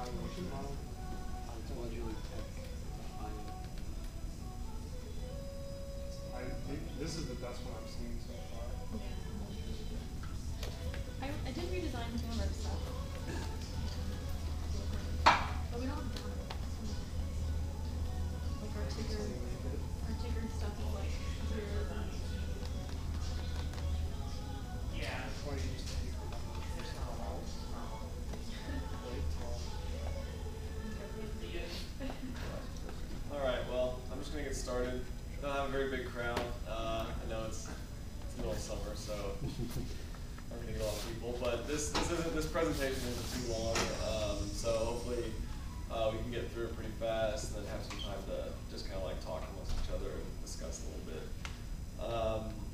evaluation model to modular tech. This is the best one I've seen so far. I did redesign some of our stuff. But we don't have done it. Like our ticker stuff is like zeros and Yeah, that's why you used to pay for that. All right, well, I'm just going to get started. I don't have a very big crowd. I know it's the middle of summer, so I'm going to get a lot of people. But this presentation isn't too long, so hopefully we can get through it pretty fast and then have some time to just kind of like talk amongst each other and discuss a little bit.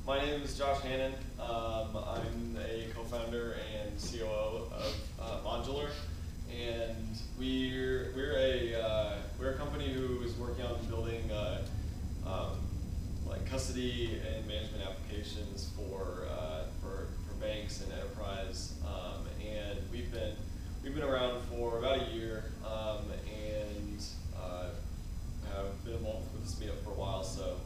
My name is Josh Hannon. I'm a co-founder and COO of Modular, and we're a company who is working on building like custody and management applications for banks and enterprise, and we've been around for about a year, and have been involved with this meetup for a while. So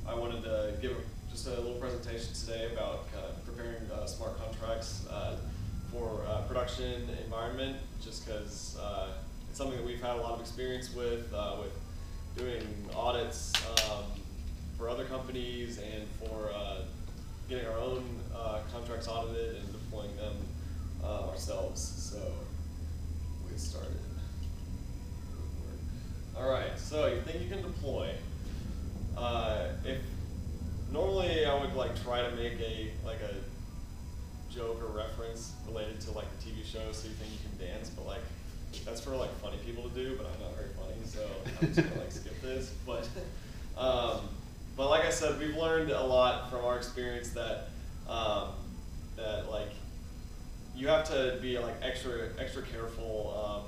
I wanted to give just a little presentation today about preparing smart contracts for production environment, just because it's something that we've had a lot of experience with doing audits for other companies and for getting our own contracts audited and deploying them ourselves. So we'll get started. All right, so you think you can deploy. If normally I would like try to make a joke or reference related to like the TV show, so you think you can dance, but like that's for like funny people to do, but I'm not very funny, so I'm just gonna like skip this. But like I said, we've learned a lot from our experience that that like you have to be like extra careful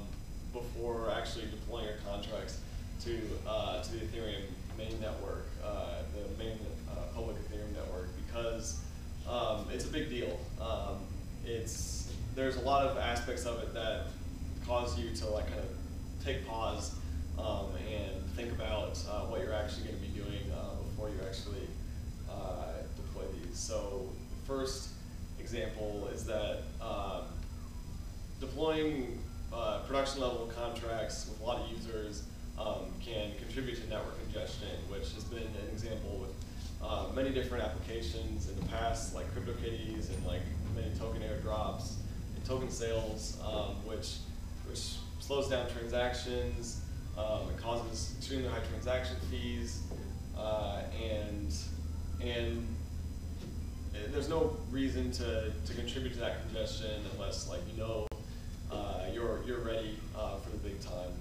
before actually deploying your contracts to the Ethereum main network, the main public Ethereum network, because it's a big deal. There's a lot of aspects of it that cause you to like kind of take pause and think about what you're actually going to be doing before you actually deploy these. So the first example is that deploying production level contracts with a lot of users can contribute to network congestion, which has been an example with many different applications in the past, like CryptoKitties and like many token airdrops and token sales, which slows down transactions. It causes extremely high transaction fees, and there's no reason to contribute to that congestion unless like you're ready for the big time.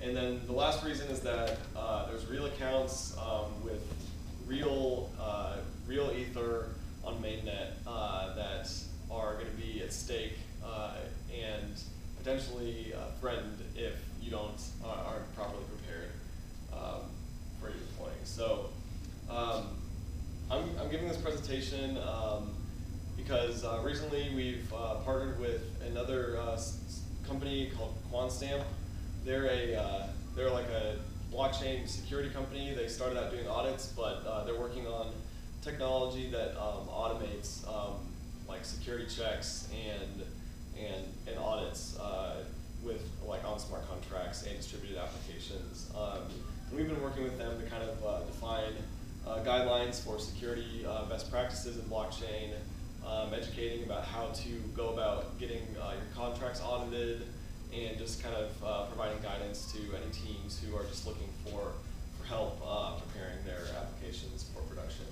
And then the last reason is that there's real accounts with real Ether on mainnet that are going to be at stake and potentially threatened if you aren't properly prepared for your deploying. So I'm giving this presentation because recently we've partnered with another company called QuantStamp. They're like a blockchain security company. They started out doing audits, but they're working on technology that automates like security checks and audits with like on smart contracts and distributed applications. And we've been working with them to kind of define guidelines for security best practices in blockchain, educating about how to go about getting your contracts audited, and just kind of providing guidance to any teams who are just looking for help preparing their applications for production.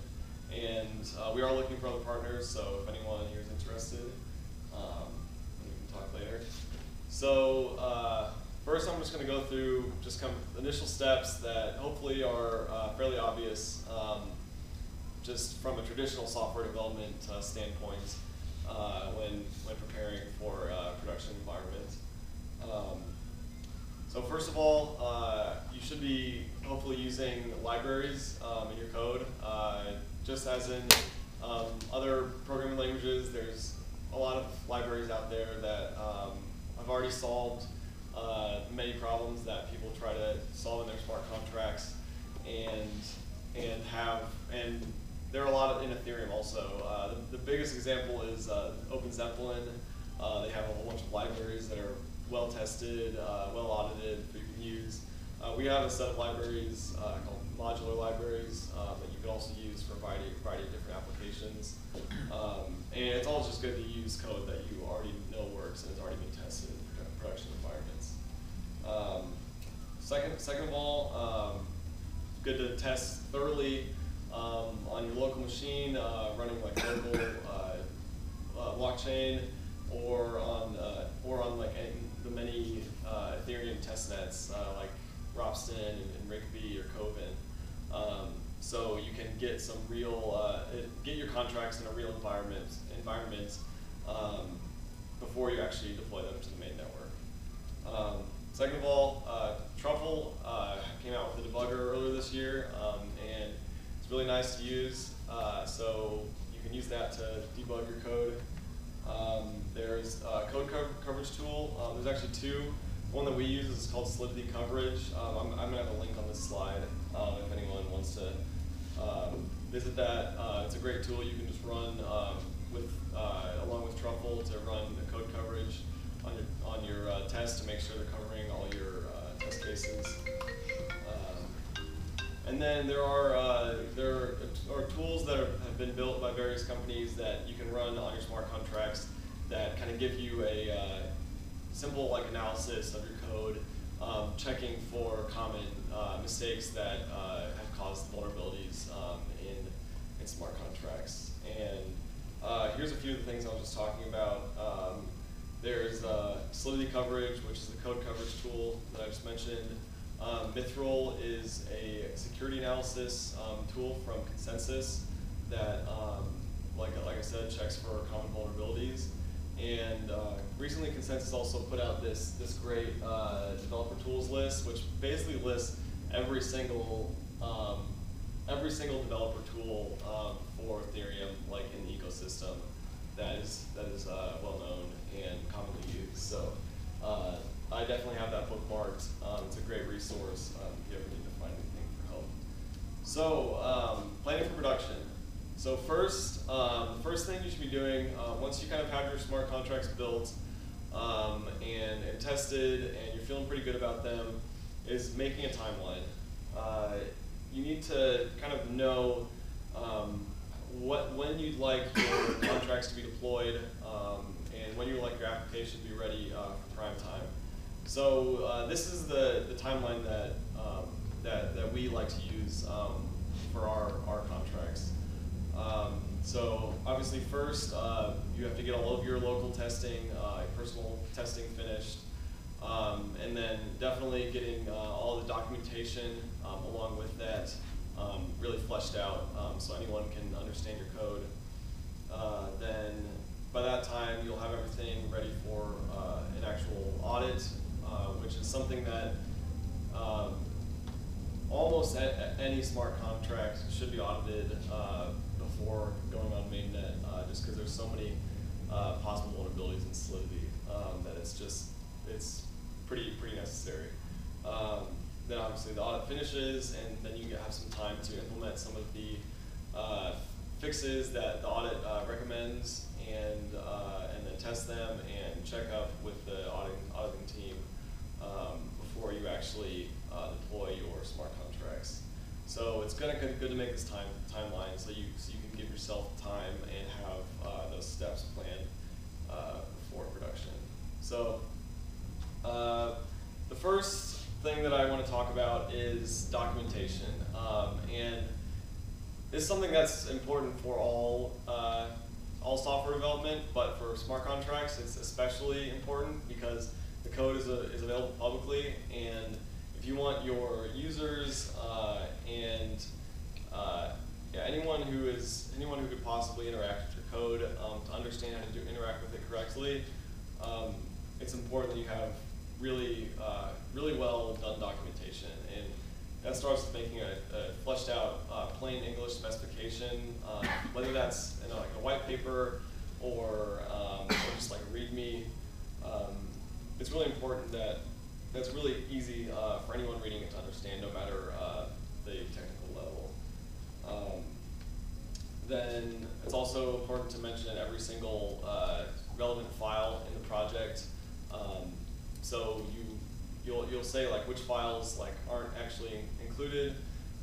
And we are looking for other partners, so if anyone here is interested, we can talk later. So first I'm just going to go through just kind of initial steps that hopefully are fairly obvious just from a traditional software development standpoint when preparing for a production environment. So first of all, you should be hopefully using libraries in your code. Just as in other programming languages, there's a lot of libraries out there that already solved many problems that people try to solve in their smart contracts, and there are a lot in Ethereum also. The biggest example is Open Zeppelin. They have a whole bunch of libraries that are well tested, well audited that you can use. We have a set of libraries called modular libraries that you can also use for a variety of different applications. And it's all just good to use code that you already know works and has already been tested in production environments. Second of all, good to test thoroughly on your local machine, running like local blockchain, or on like the many Ethereum testnets like Ropsten and Rigby or Coven. So you can get some real, get your contracts in a real environment before you actually deploy them to the main network. Second of all, Truffle came out with a debugger earlier this year, and it's really nice to use. So you can use that to debug your code. There's a code coverage tool. There's actually two. One that we use is called Solidity Coverage. I'm going to have a link on this slide if anyone wants to visit that. It's a great tool you can just run along with Truffle to run the code coverage on your test to make sure they're covering all your test cases. And then there are tools that have been built by various companies that you can run on your smart contracts that kind of give you a simple like analysis of your code, checking for common mistakes that have caused vulnerabilities in smart contracts. And here's a few of the things I was just talking about. There's Solidity Coverage, which is the code coverage tool that I just mentioned. Mithril is a security analysis tool from Consensus that, like I said, checks for common vulnerabilities. And recently, Consensus also put out this great developer tools list, which basically lists every single developer tool for Ethereum, like in the ecosystem, that is well known and commonly used. So I definitely have that bookmarked. It's a great resource if you ever need to find anything for help. So planning for production. So first, the first thing you should be doing, once you kind of have your smart contracts built and tested and you're feeling pretty good about them, is making a timeline. You need to kind of know when you'd like your contracts to be deployed and when you'd like your application to be ready for prime time. So this is the timeline that we like to use for our contracts. So obviously first, you have to get all of your local testing, personal testing finished, and then definitely getting all the documentation along with that really fleshed out so anyone can understand your code. Then by that time, you'll have everything ready for an actual audit, which is something that almost any smart contract should be audited before going on mainnet, just because there's so many possible vulnerabilities in Solidity that it's pretty necessary. Then obviously the audit finishes, and then you have some time to implement some of the fixes that the audit recommends, and then test them and check up with the auditing team before you actually deploy your smart contracts. So it's good to make this timeline so you can give yourself time and have those steps planned before production. So the first thing that I want to talk about is documentation, and it's something that's important for all software development, but for smart contracts it's especially important because the code is available publicly, and if you want your users and anyone who could possibly interact with your code to understand how to interact with it correctly, it's important that you have really well done documentation, and that starts with making a fleshed out plain English specification, whether that's like a white paper or just like a README. it's really important that that's really easy for anyone reading it to understand, no matter the technical level. Then it's also important to mention every single relevant file in the project. So you'll say like which files like aren't actually included,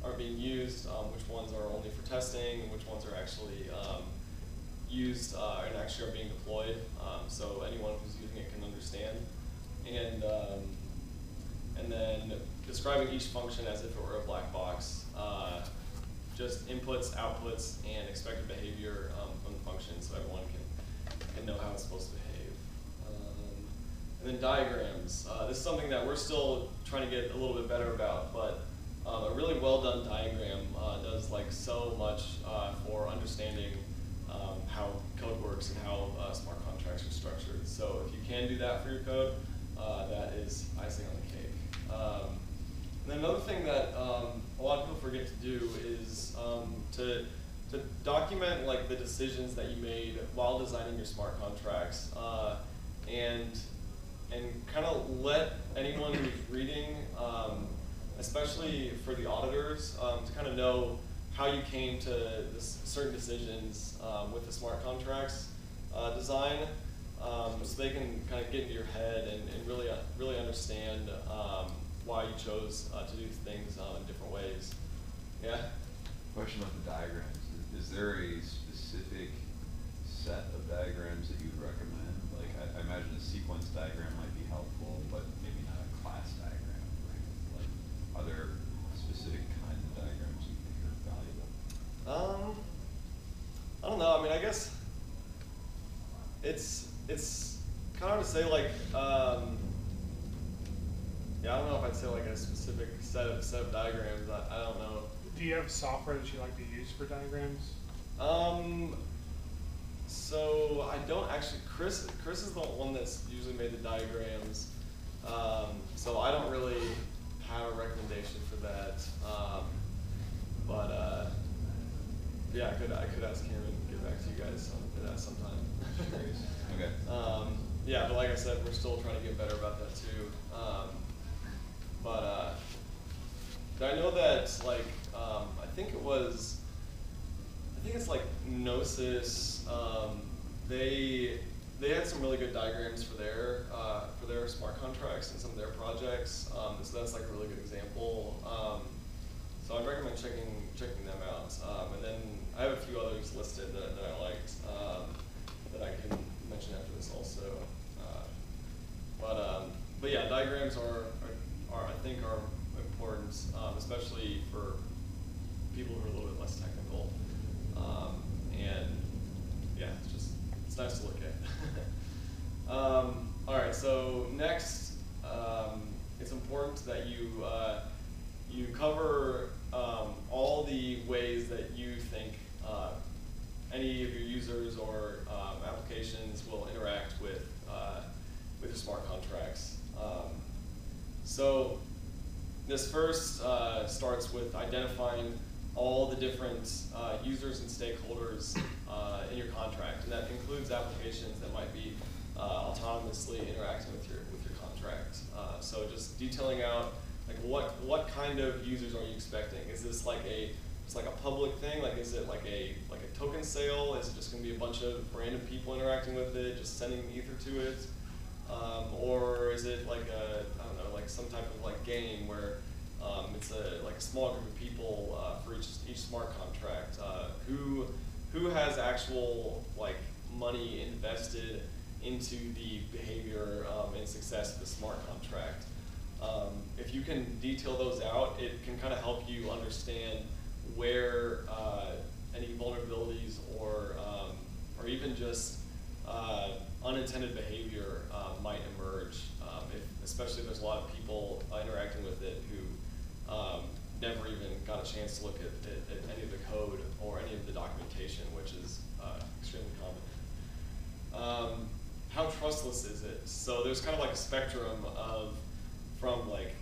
aren't being used, which ones are only for testing, and which ones are actually used and actually are being deployed, so anyone who's using it can understand. And then describing each function as if it were a black box, just inputs, outputs, and expected behavior from the function, so everyone can know how it's supposed to behave. And then diagrams. This is something that we're still trying to get a little bit better about, but a really well done diagram does like so much for understanding how code works and how smart contracts are structured. So if you can do that for your code, that is icing on the cake. And then another thing that a lot of people forget to do is to document like the decisions that you made while designing your smart contracts, and kind of let anyone who's reading, especially for the auditors, to kind of know how you came to certain decisions with the smart contracts design, so they can kind of get into your head and really understand why you chose to do things in different ways. Yeah? Question about the diagrams. Is there a specific set of diagrams that you would recommend? Like, I imagine a sequence diagram might be helpful, but maybe not a class diagram. Right? Like, are there specific kinds of diagrams you think are valuable? I don't know. I mean, I guess it's kind of hard to say like, yeah, I don't know if I'd say like a specific set of diagrams. I don't know. Do you have software that you like to use for diagrams? So I don't actually. Chris is the one that's usually made the diagrams. So I don't really have a recommendation for that. But yeah, I could ask him and get back to you guys on that sometime. Okay. Yeah, but like I said, we're still trying to get better about that too. But I know that like I think it's like Gnosis. They had some really good diagrams for their smart contracts and some of their projects. So that's like a really good example. So I'd recommend checking them out. And then I have a few others listed that I liked that I can mention after this also. But yeah, diagrams are I think are important, especially for people who are a little bit less technical. And yeah, it's nice to look at. All right, so next, it's important that you cover all the ways that you think any of your users or applications will interact with your smart contracts. So this first starts with identifying all the different users and stakeholders in your contract, and that includes applications that might be autonomously interacting with your contract. So just detailing out like what kind of users are you expecting? Is this like a public thing? Like is it like a token sale? Is it just going to be a bunch of random people interacting with it, just sending ether to it? Or is it like I don't know, like some type of like game where it's like a small group of people for each smart contract who has actual like money invested into the behavior and success of the smart contract. If you can detail those out, it can kind of help you understand where any vulnerabilities or even just unintended behavior might emerge, especially if there's a lot of people interacting with it who never even got a chance to look at any of the code or any of the documentation, which is extremely common. How trustless is it? So there's kind of like a spectrum from like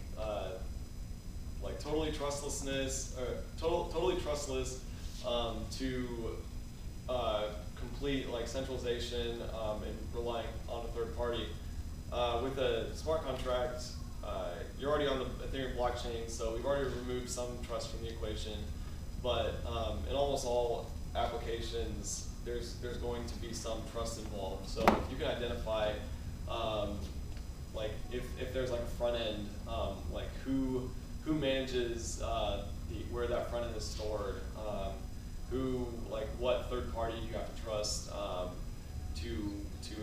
totally trustlessness, or totally trustless to complete like centralization and relying on a third party, with a smart contract, you're already on the Ethereum blockchain, so we've already removed some trust from the equation. But in almost all applications, there's going to be some trust involved. So if you can identify, like if there's like a front end, like who manages where that front end is stored, what third party you have to trust to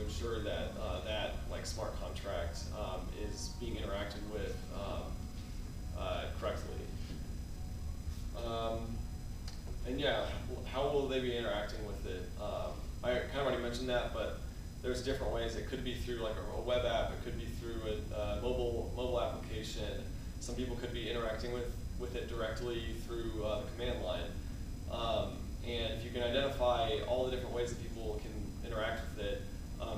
ensure that that like smart contract is being interacted with correctly. And yeah, how will they be interacting with it? I kind of already mentioned that, but there's different ways. It could be through like a web app. It could be through a mobile application. Some people could be interacting with it directly through the command line. And if you can identify all the different ways that people can interact with it,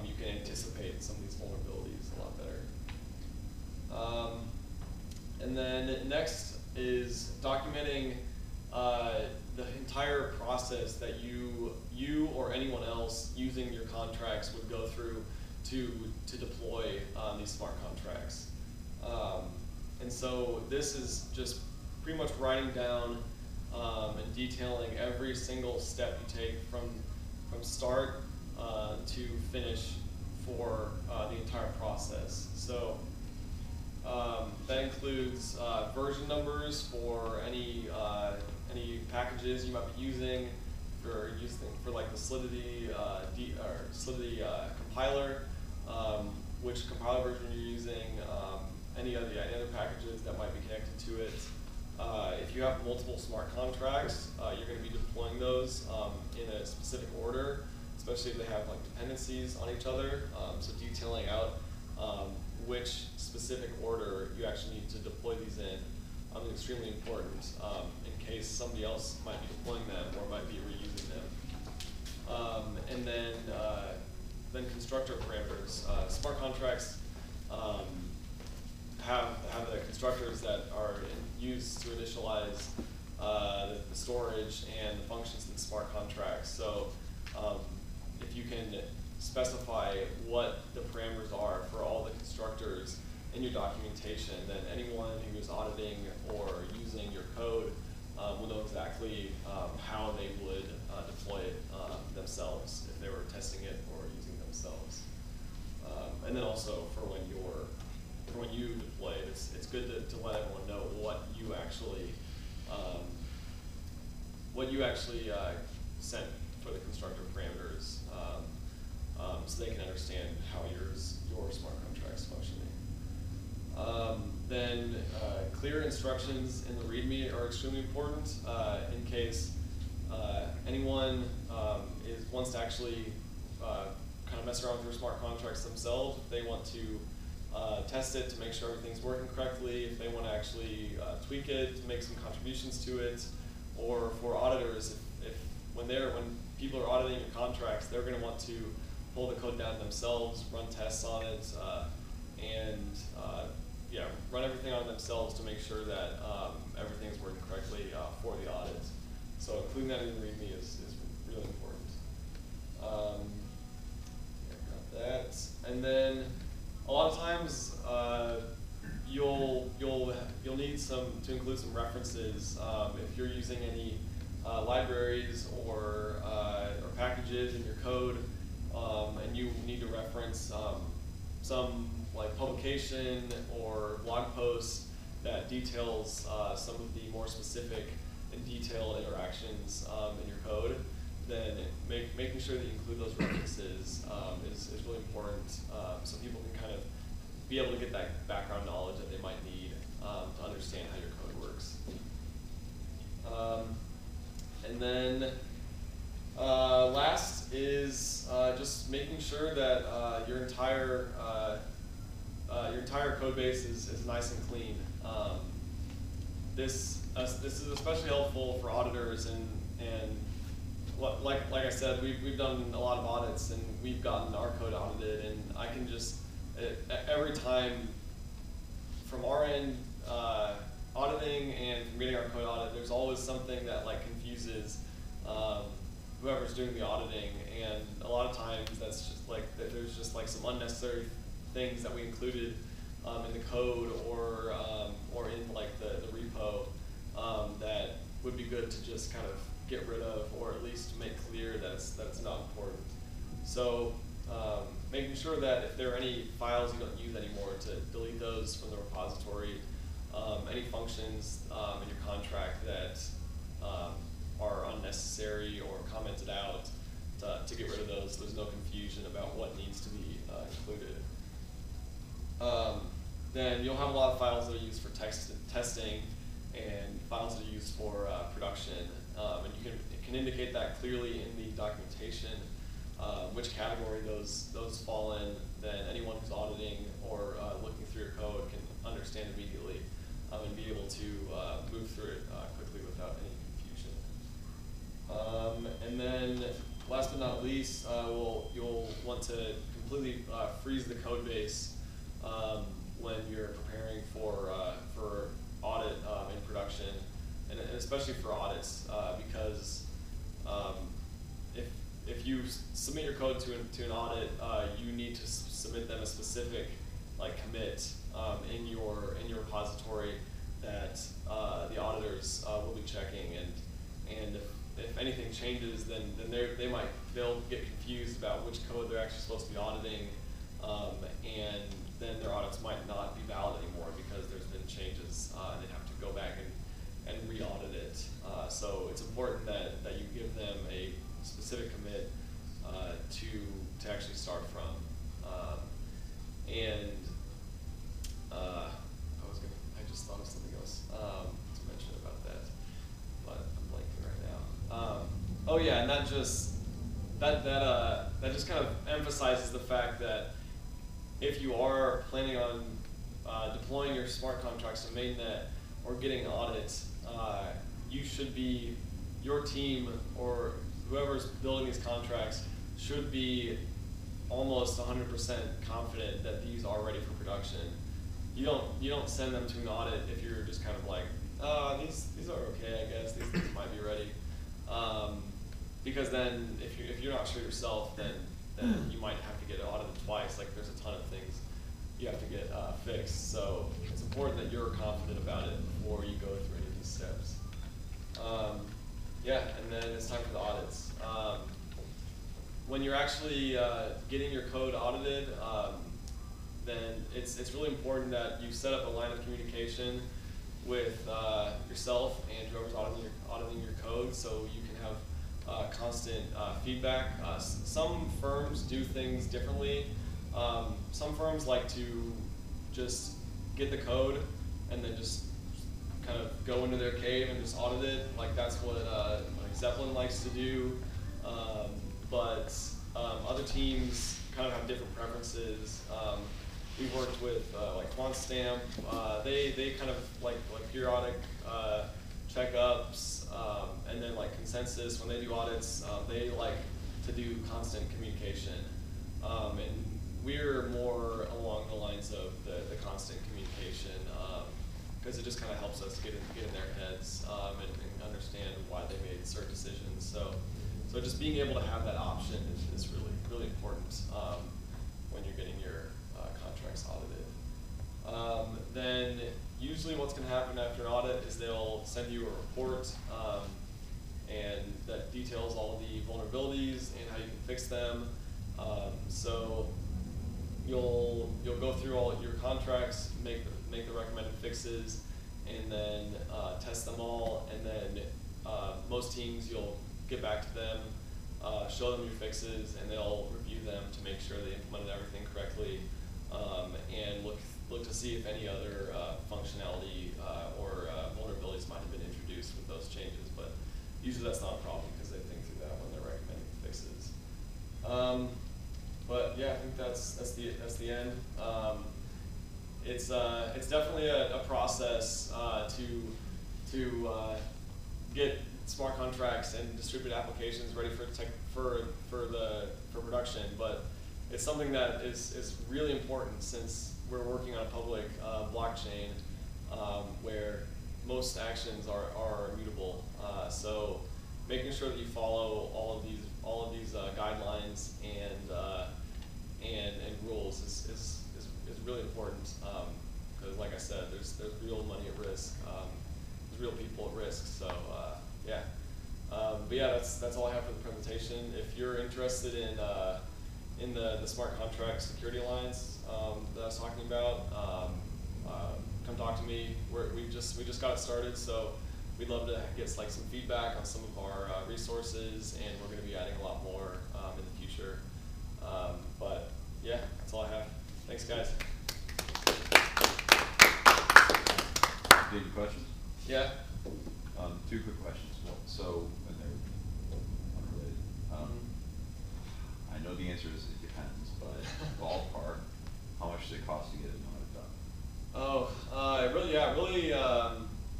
you can anticipate some of these vulnerabilities a lot better. And then next is documenting the entire process that you or anyone else using your contracts would go through to deploy these smart contracts. And so this is just pretty much writing down and detailing every single step you take from start to finish for the entire process. So that includes version numbers for any packages you might be using for like the Solidity compiler, which compiler version you're using, any other packages that might be connected to it. If you have multiple smart contracts, you're going to be deploying those in a specific order, especially if they have like dependencies on each other. So detailing out which specific order you actually need to deploy these in is extremely important in case somebody else might be deploying them or might be reusing them. And then constructor parameters. Smart contracts have the constructors that are used to initialize the storage and the functions in the smart contracts. So if you can specify what the parameters are for all the constructors in your documentation, then anyone who is auditing or using your code will know exactly how they would deploy it themselves if they were testing it or using it themselves. And then also for when you deploy it, it's good to let everyone know what you actually sent for the constructor parameters, so they can understand how your smart contract's functioning. Then clear instructions in the README are extremely important in case anyone wants to actually kind of mess around with their smart contracts themselves. If they want to test it to make sure everything's working correctly, if they want to actually tweak it to make some contributions to it, or for auditors, when people are auditing your contracts, they're going to want to pull the code down themselves, run tests on it, and run everything on themselves to make sure that everything's working correctly for the audit. So including that in the README is really important. Got that. And then a lot of times you'll need to include some references if you're using any libraries or packages in your code, and you need to reference some like publication or blog post that details some of the more specific and detailed interactions in your code, then making sure that you include those references is really important, so people can kind of be able to get that background knowledge that they might need to understand how your code works. And then last is just making sure that your entire code base is nice and clean. This is especially helpful for auditors and like I said, we've done a lot of audits and we've gotten our code audited, and I can just every time from our end auditing and from getting our code audited, there's always something that like confuses whoever's doing the auditing, and a lot of times that's just like there's just like some unnecessary things that we included in the code or in like the repo that would be good to just kind of get rid of, or at least make clear that it's not important. So making sure that if there are any files you don't use anymore, to delete those from the repository. Any functions in your contract that are unnecessary or commented out, to get rid of those. There's no confusion about what needs to be included. Then you'll have a lot of files that are used for testing and files that are used for production. And you can indicate that clearly in the documentation, which category those fall in. Then anyone who's auditing or looking through your code can understand immediately and be able to move through it quickly without any confusion. And then last but not least, you'll want to completely freeze the code base when you're preparing for audit in production, and especially for audits, because if you submit your code to an audit, you need to submit them a specific commit in your repository that the auditors will be checking, and if anything changes, then they'll get confused about which code they're actually supposed to be auditing, and then their audits might not be valid anymore because there's been changes, and they have to go back and re-audit it. So it's important that you give them a specific commit to actually start from. I just thought of something else to mention about that, but I'm blanking right now. Oh yeah, and that just kind of emphasizes the fact that if you are planning on deploying your smart contracts to mainnet or getting audits, you should be, your team or whoever's building these contracts should be almost 100% confident that these are ready for production. You don't send them to an audit if you're just kind of like, these are okay, I guess, these things might be ready. Because then if you're not sure yourself, then you might have to get audited twice. Like there's a ton of things you have to get fixed. So it's important that you're confident about it before you go through any of these steps. Yeah, and then it's time for the audits. When you're actually getting your code audited, then it's really important that you set up a line of communication with yourself and whoever's auditing your code, so you can have constant feedback. Some firms do things differently. Some firms like to just get the code and then just kind of go into their cave and just audit it. Like that's what Zeppelin likes to do. But other teams kind of have different preferences. We've worked with like QuantStamp. They kind of like periodic checkups, and then like Consensus, when they do audits, they like to do constant communication. And we're more along the lines of the constant communication, because it just kind of helps us get in their heads and understand why they made certain decisions. So just being able to have that option is really, really important when you're getting your contracts audited. Then usually what's going to happen after an audit is they'll send you a report, and that details all the vulnerabilities and how you can fix them. So you'll go through all your contracts, make the recommended fixes, and then test them all. And then most teams, you'll get back to them, show them your fixes, and they'll review them to make sure they implemented everything correctly, and look to see if any other functionality or vulnerabilities might have been introduced with those changes. But usually that's not a problem because they think through that when they're recommending fixes. But yeah, I think that's the end. It's definitely a process to get smart contracts and distributed applications ready for production, but it's something that is really important since we're working on a public blockchain where most actions are immutable. So making sure that you follow all of these guidelines and rules is really important because, like I said, there's real money at risk. There's real people at risk. So yeah. But yeah, that's all I have for the presentation. If you're interested in the smart contract security alliance that I was talking about, come talk to me. We just got it started, so we'd love to get like some feedback on some of our resources, and we're going to be adding a lot more in the future. But yeah, that's all I have. Thanks, guys. Any questions? Yeah. Two quick questions. Well, so, and they're unrelated. I know the answer is it depends, but ballpark, how much does it cost to get an audit done? Oh,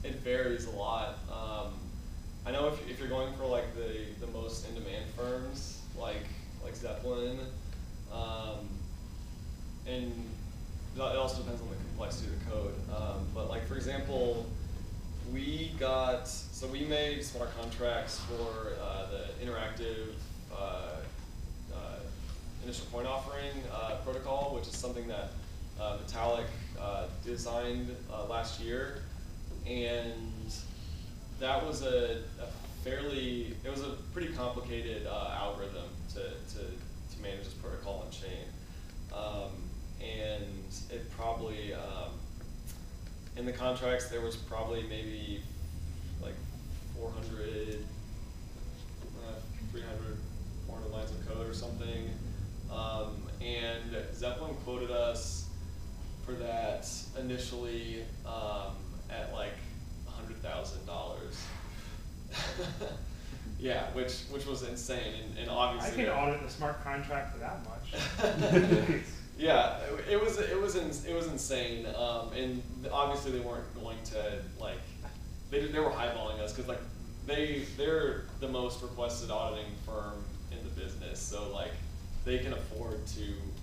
it varies a lot. I know if you're going for like the most in-demand firms, like Zeppelin, and it also depends on the complexity of the code. But like, for example, we made smart contracts for the interactive initial point offering protocol, which is something that Vitalik designed last year, and that was a pretty complicated algorithm to manage this protocol on chain, and it probably in the contracts there was probably maybe like 400, 300, 400 lines of code or something. And Zeppelin quoted us for that initially at like $100,000. Yeah, which was insane, and obviously I can audit a smart contract for that much. Yeah, it was insane, and obviously they weren't going to like they were highballing us because like they're the most requested auditing firm in the business, so like they can afford to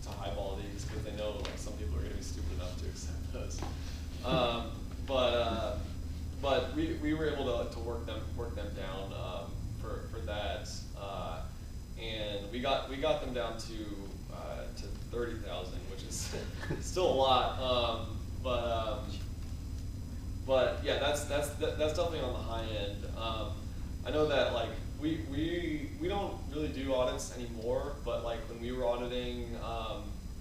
highball these because they know like some people are going to be stupid enough to accept those. But we were able to work them down for that, and we got them down to 30,000, which is still a lot. But yeah, that's definitely on the high end. I know that like we don't really do audits anymore, but like when we were auditing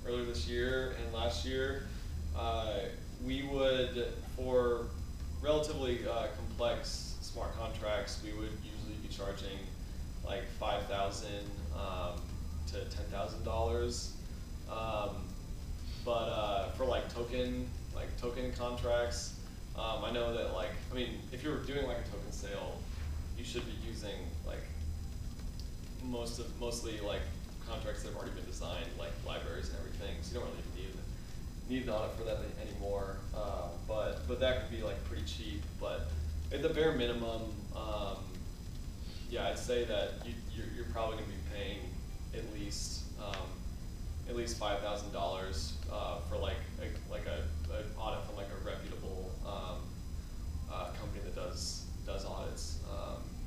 earlier this year and last year, we would, for relatively complex smart contracts, we would usually be charging like $5,000 to $10,000. But for like token contracts, I know that like, I mean, if you're doing like a token sale, you should be using like mostly like contracts that have already been designed, like libraries and everything. So you don't really need an audit for that anymore. But that could be like pretty cheap. But at the bare minimum, yeah, I'd say that you're probably going to be paying at least $5,000 for like an audit from like a reputable company that does audits.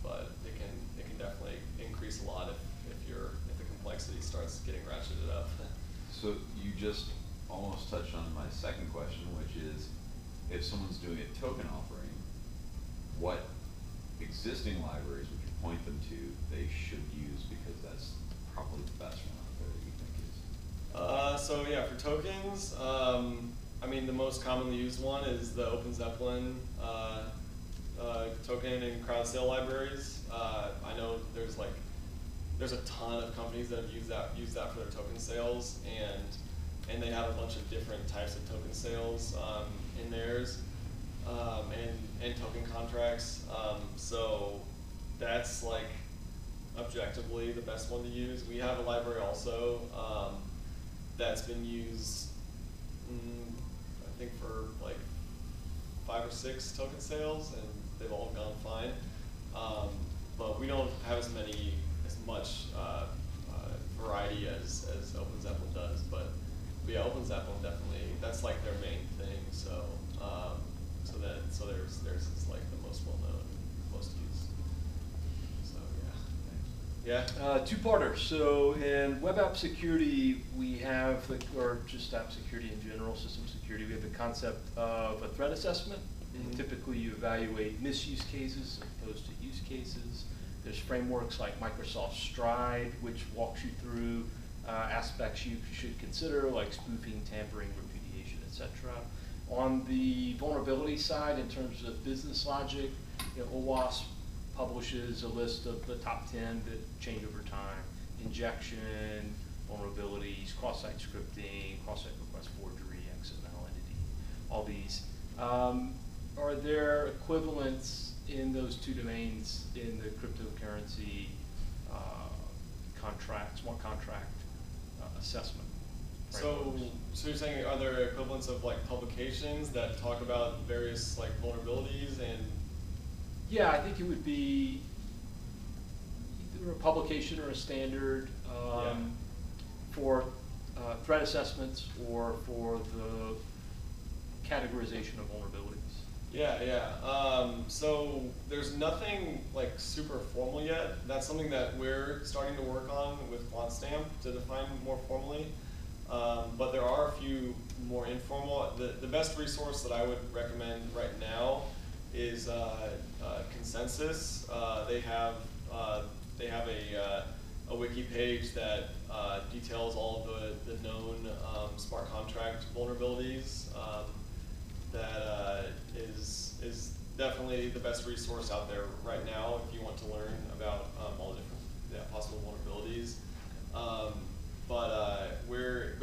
But it can definitely increase a lot if the complexity starts getting ratcheted up. So you just almost touched on my second question, which is, if someone's doing a token offering, what existing libraries would you point them to they should use, because that's probably the best one out there that you think is? So yeah, for tokens, I mean the most commonly used one is the Open Zeppelin token and crowd sale libraries. I know there's a ton of companies that have used that for their token sales, and they have a bunch of different types of token sales in theirs, and token contracts. So that's like objectively the best one to use. We have a library also that's been used, I think, for like 5 or 6 token sales, and they've all gone fine. But we don't have as much variety as Open Zeppelin does. But yeah, Open Zeppelin definitely, that's like their main thing. So theirs is like the most well known, most used. So yeah. Thanks. Yeah. Two-parter. So in web app security, we have, or just app security in general, system security, we have the concept of a threat assessment. And typically you evaluate misuse cases as opposed to use cases. There's frameworks like Microsoft Stride, which walks you through aspects you should consider, like spoofing, tampering, repudiation, etc. On the vulnerability side, in terms of business logic, OWASP publishes a list of the top 10 that change over time. Injection, vulnerabilities, cross-site scripting, cross-site request forgery, XML entity, all these. Are there equivalents in those two domains in the cryptocurrency contract, smart contract assessment frameworks? So you're saying, are there equivalents of like publications that talk about various like vulnerabilities and? Yeah, I think it would be either a publication or a standard for threat assessments or for the categorization of vulnerabilities. Yeah. So there's nothing like super formal yet. That's something that we're starting to work on with QuantStamp to define more formally. But there are a few more informal. The best resource that I would recommend right now is Consensus. They have a wiki page that details all of the known smart contract vulnerabilities. That is definitely the best resource out there right now if you want to learn about all the different possible vulnerabilities. We're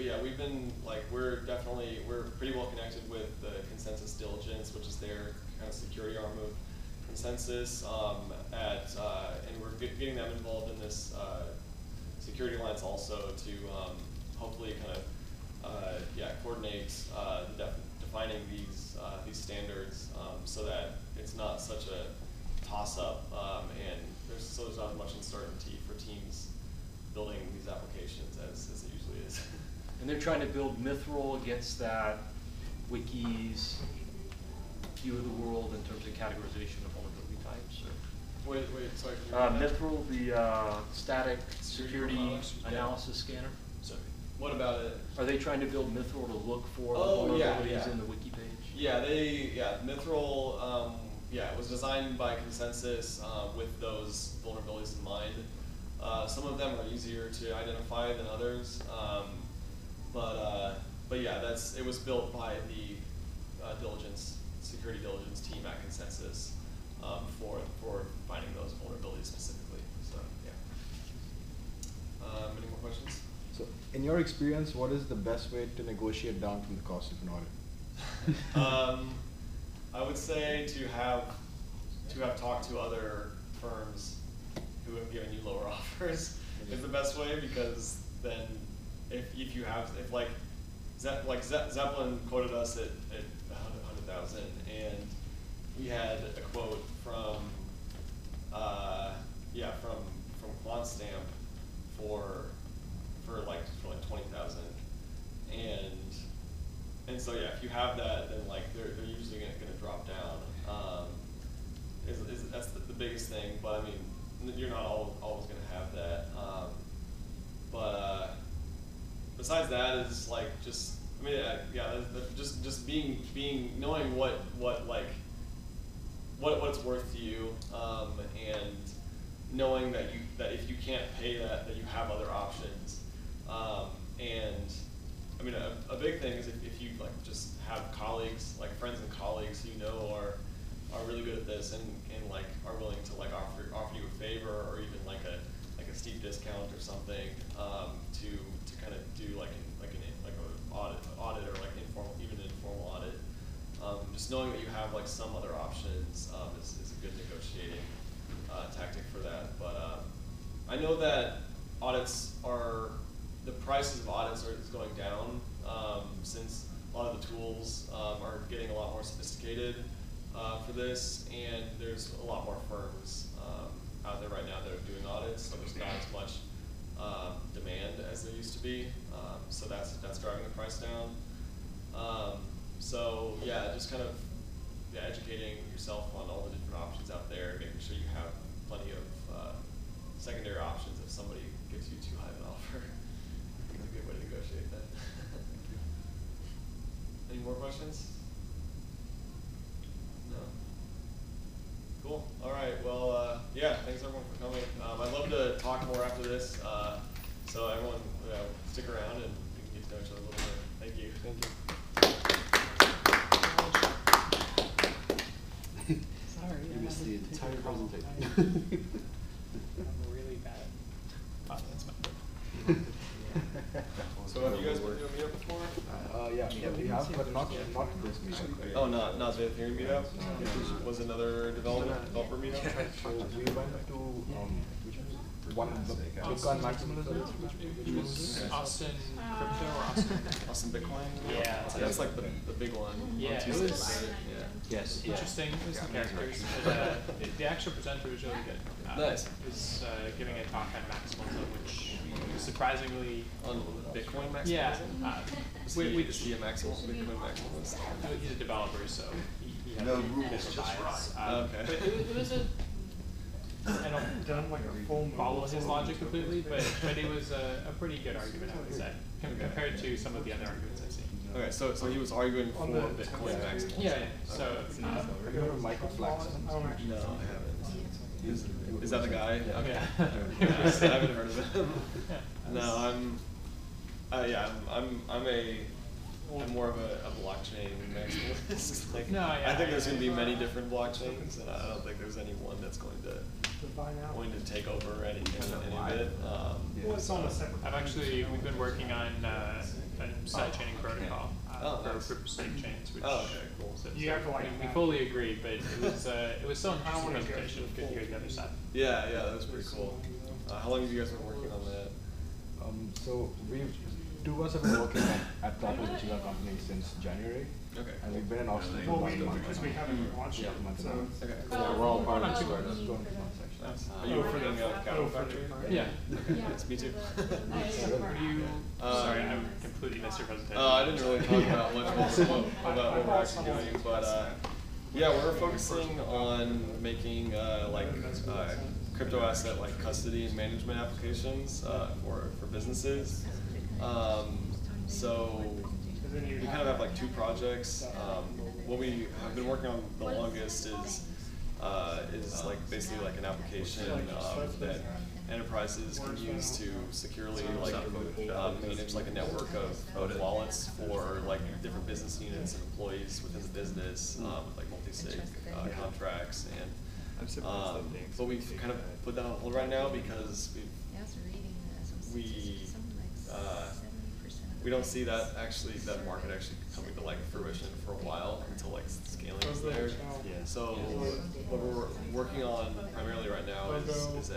pretty well connected with the Consensus Diligence, which is their kind of security arm of Consensus, and we're getting them involved in this security alliance also to hopefully kind of coordinate defining these standards so that it's not such a toss-up and there's not as much uncertainty for teams building these applications as it usually is. And they're trying to build Mithril against that wiki's view of the world in terms of categorization of vulnerability types. Or Wait, sorry. Can you repeat that? Mithril, the static security analysis scanner. Sorry. What about it? Are they trying to build Mithril to look for vulnerabilities in the wiki page? Yeah, Mithril, it was designed by Consensus with those vulnerabilities in mind. Some of them are easier to identify than others, but yeah, it was built by the security diligence team at Consensus for finding those vulnerabilities specifically. So yeah. Any more questions? So, in your experience, what is the best way to negotiate down from the cost of an audit? I would say to have talked to other firms who have given you lower offers is the best way, because then if Zeppelin quoted us at 100,000, and we had a quote from QuantStamp for 20,000, and so yeah, if you have that, then like they're usually going to drop down. That's the biggest thing, but I mean, you're not always going to have that. But besides that is like just knowing what it's worth to you, and knowing that if you can't pay that you have other options. And I mean, a big thing is if you like just have colleagues, like friends and colleagues who are really good at this and like are willing to like offer you a favor or even like a steep discount or something to kind of do like an audit or like even an informal audit. Just knowing that you have like some other options is a good negotiating tactic for that. But I know that the prices of audits is going down since a lot of the tools are getting a lot more sophisticated for this, and there's a lot more firms out there right now that are doing audits, so there's not as much demand as there used to be. So that's driving the price down. So yeah, just kind of educating yourself on all the different options out there, making sure you have plenty of secondary options if somebody gives you too high of an offer. It's a good way to negotiate that. Any more questions? No. Cool. All right. Well, yeah. Thanks everyone for coming. I'd love to talk more after this. So everyone, stick around and we can get to know each other a little bit. Thank you. Thank you. Sorry, You missed the entire presentation. I'm really bad. Oh, that's fine. So have you guys been to a meetup before? Yeah, we have, but not this meeting. Oh, not the Ethereum meetup? Was another developer meetup? So we went to one Bitcoin Maximalism, which was Austin Crypto or Austin? Austin Bitcoin? Yeah. That's like the big one. Yeah, on it Tuesdays, was- right? Yeah. yes, Interesting, with some characters, but the actual presenter was really good. Nice. He was giving a talk on maximalism, which surprisingly, On Bitcoin maximalism? yeah, Is he a Bitcoin maximalist? he's a developer, so he had No a bit rules, of just bias. right. Okay. But it was I don't like a full follow his logic completely, but it was a pretty good argument, I would say, compared to some of the other arguments I've seen. Okay, so he was arguing for Bitcoin maximalism. Yeah, so have you heard of Michael Flaxman? No, I haven't. Is that the guy? Okay. Yeah. I haven't heard of him. No, I'm more of a blockchain maximalist. Like, No, yeah, I think there's I- going to be many different blockchains, and I don't think there's any one that's going to take over any of it. we've been working on a sidechaining protocol for Nice. proof of stake chains, which Oh, okay, cool. so You have to like we that. fully agree, but it was so interesting presentation. Good to hear the other side. Yeah, that was pretty cool. How long have you guys been working on that? So two of us have been working at Topple, which is our company, since January. Okay. And we've been in Austin for Well, about a month. because we haven't launched Yeah, it, a month so. and a half. Okay. So we're all part of Not the too bad. startup. 2 months actually. Nice. Are you working in a cattle factory? Yeah. Yes, me too. What do you? Sorry, I completely missed your presentation. I didn't really talk about much about what we're actually doing, but yeah, we're focusing on making crypto asset like custody and management applications for businesses. So we kind of have like 2 projects. What we have been working on the longest is like basically like an application that enterprises can use to securely manage like a network of wallets for like different business units and employees within the business, with like multi-sig contracts and but we've kind of put that on hold right now because we don't see that market actually coming to like fruition for a while until like scaling is there. So what we're working on primarily right now is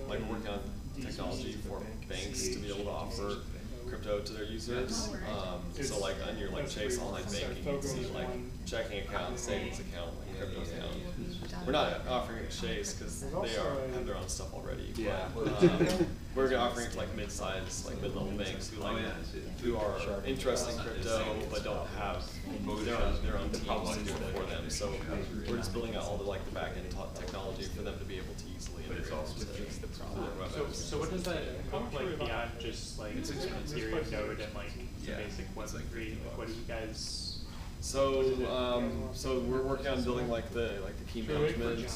we're working on technology for banks to be able to offer crypto to their users. So like on your like Chase online banking, you can see like checking account, savings account, like crypto account. We're not offering it to Chase because they have their own stuff already. Yeah. But, we're offering it to like mid-sized, like mid-level banks who are interested in crypto but don't have their own teams to do it for them. So we're just building out all the like the back-end technology for them to be able to easily integrate into the product. So what does that look like beyond just like Ethereum node and like the basic Web3? Like what do you guys? So we're working on building like the key management,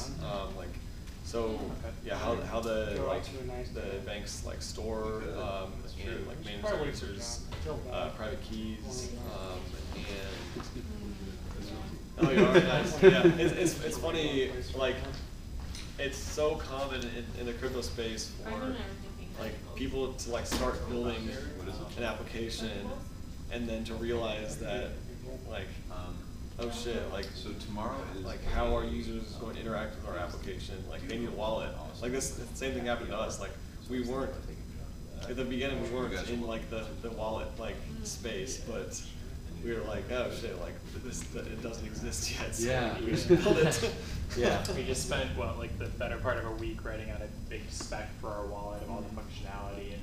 how the banks like store and like manage their users' private keys and oh, you are nice. Yeah, it's funny, like it's so common in the crypto space for like people to like start building an application and then to realize that like oh shit, like So tomorrow is like how are users going to interact with our application? Like they need a wallet. Like this the same thing happened to us. Like we weren't at the beginning we weren't in like the wallet like space, but we were like, oh shit, like it doesn't exist yet. So Yeah. we should build it. Yeah. We just spent like the better part of a week writing out a big spec for our wallet of all the functionality and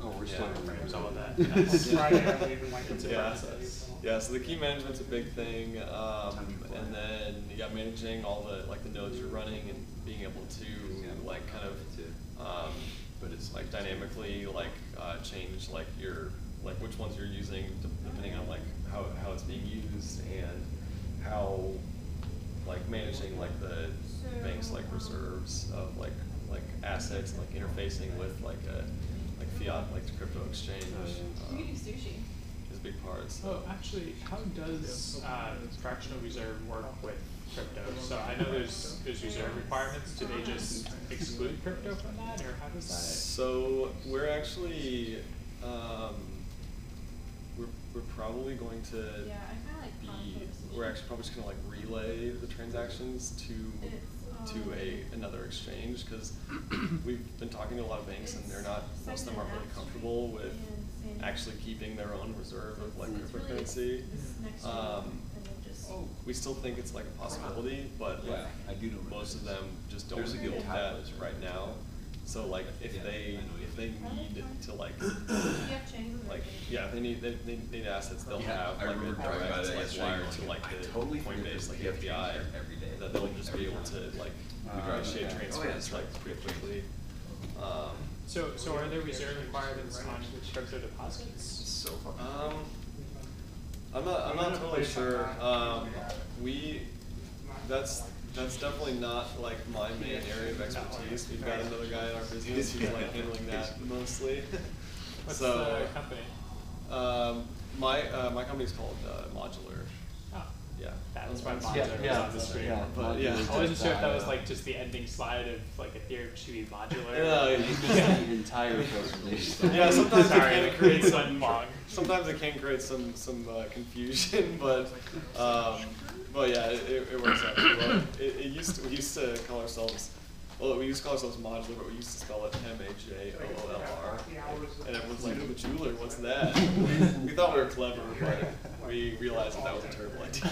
Oh, we're Yeah. still. frames, all of that. Friday, we even went It's a Yeah. process. Yeah, so the key management's a big thing, and then managing all the like the nodes you're running and being able to like kind of but it's like dynamically like change like your like which ones you're using depending on like how it's being used and how like managing like the bank's like reserves of like assets and like interfacing with like a like fiat like crypto exchange. We could do sushi. Is a big part. So. Oh, actually, how does fractional reserve work with crypto? So I know there's reserve requirements. Do they just exclude crypto from that, or how does that? So we're actually we're probably going to Yeah, I kinda like we're actually probably just gonna like relay the transactions to another exchange because we've been talking to a lot of banks and they're not most of them aren't really comfortable with actually keeping their own reserve of like cryptocurrency. We still think it's like a possibility, but like, I do know most of them just don't There's a deal good with time that limit. right now. So like if they need to like if they need assets, they'll Yeah, have I like a remember driving by direct that like yesterday wire going, to like I the totally forget Coinbase like that we have to API change that every day. that they'll just be able to like initiate okay. transfers like pretty quickly. So are there reserve requirements on crypto deposits? So fucking. I'm not totally sure. That's definitely not like my main area of expertise. We've got another guy in our business who's like handling that mostly. What's So, the company? my company's called Modular. Oh, Yeah. that's why Yeah, modular was on the screen. yeah, But yeah. I wasn't sure if that was like just the ending slide of like Ethereum should be modular. The entire presentation. Yeah, sometimes Sorry, it can create it's some long. Sometimes it can create some confusion, but yeah, it works out pretty well. We used to call ourselves modular, but we used to spell it MAJOOLR, and everyone's like, "Majular, what's that?" We thought we were clever, but we realized that was a terrible idea.